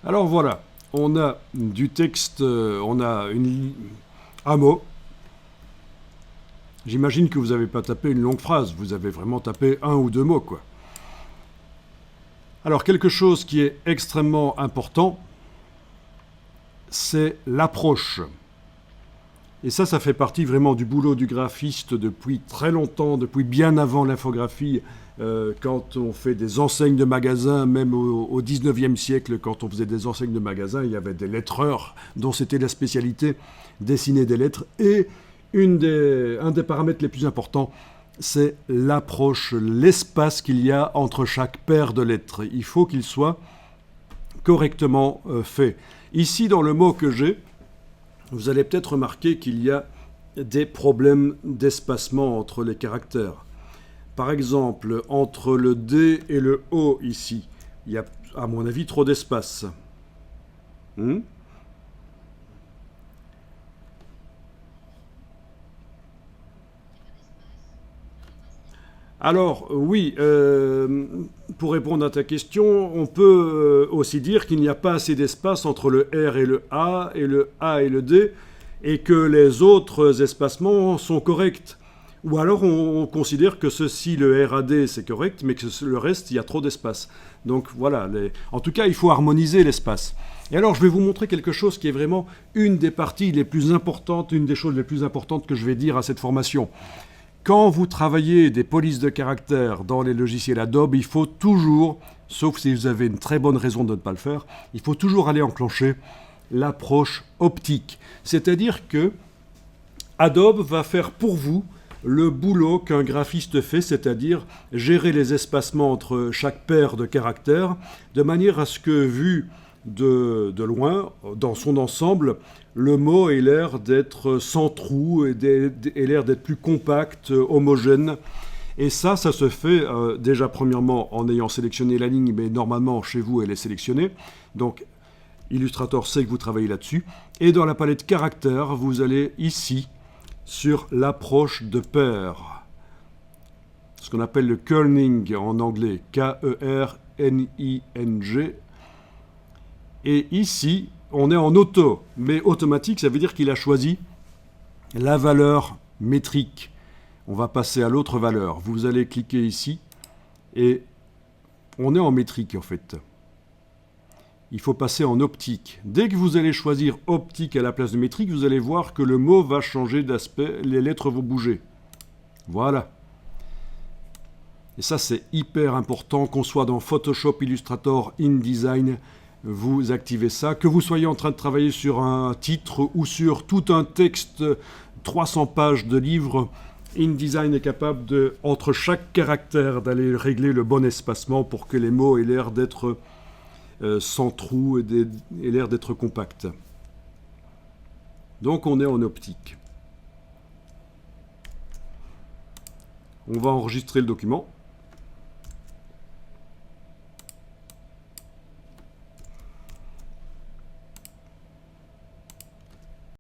Alors voilà, on a du texte, on a un mot. J'imagine que vous n'avez pas tapé une longue phrase, vous avez vraiment tapé un ou deux mots, quoi. Alors quelque chose qui est extrêmement important, c'est l'approche. Et ça fait partie vraiment du boulot du graphiste depuis très longtemps, depuis bien avant l'infographie. Quand on fait des enseignes de magasins, même au 19e siècle, quand on faisait des enseignes de magasins, il y avait des lettreurs dont c'était la spécialité, dessiner des lettres. Et un des paramètres les plus importants, c'est l'approche, l'espace qu'il y a entre chaque paire de lettres. Il faut qu'il soit correctement fait. Ici, dans le mot que j'ai, vous allez peut-être remarquer qu'il y a des problèmes d'espacement entre les caractères. Par exemple, entre le D et le O ici, il y a, à mon avis, trop d'espace. Alors, oui, pour répondre à ta question, on peut aussi dire qu'il n'y a pas assez d'espace entre le R et le A et le D, et que les autres espacements sont corrects. Ou alors on considère que ceci, le RAD, c'est correct, mais que le reste, il y a trop d'espace. Donc voilà, en tout cas, il faut harmoniser l'espace. Et alors, je vais vous montrer quelque chose qui est vraiment une des parties les plus importantes, une des choses les plus importantes que je vais dire à cette formation. Quand vous travaillez des polices de caractères dans les logiciels Adobe, il faut toujours, sauf si vous avez une très bonne raison de ne pas le faire, il faut toujours aller enclencher l'approche optique. C'est-à-dire que Adobe va faire pour vous le boulot qu'un graphiste fait, c'est-à-dire gérer les espacements entre chaque paire de caractères, de manière à ce que, vu de loin, dans son ensemble, le mot ait l'air d'être sans trou, ait l'air d'être plus compact, homogène. Et ça se fait déjà premièrement en ayant sélectionné la ligne, mais normalement chez vous elle est sélectionnée. Donc Illustrator sait que vous travaillez là-dessus. Et dans la palette caractères, vous allez ici sur l'approche de paire. Ce qu'on appelle le kerning en anglais, K-E-R-N-I-N-G. Et ici, on est en auto, mais automatique, ça veut dire qu'il a choisi la valeur métrique. On va passer à l'autre valeur. Vous allez cliquer ici et on est en métrique en fait. Il faut passer en optique. Dès que vous allez choisir optique à la place de métrique, vous allez voir que le mot va changer d'aspect, les lettres vont bouger. Voilà. Et ça, c'est hyper important, qu'on soit dans Photoshop, Illustrator, InDesign, vous activez ça. Que vous soyez en train de travailler sur un titre ou sur tout un texte, 300 pages de livre, InDesign est capable de, entre chaque caractère, d'aller régler le bon espacement pour que les mots aient l'air d'être sans trou et l'air d'être compacts. Donc on est en optique. On va enregistrer le document.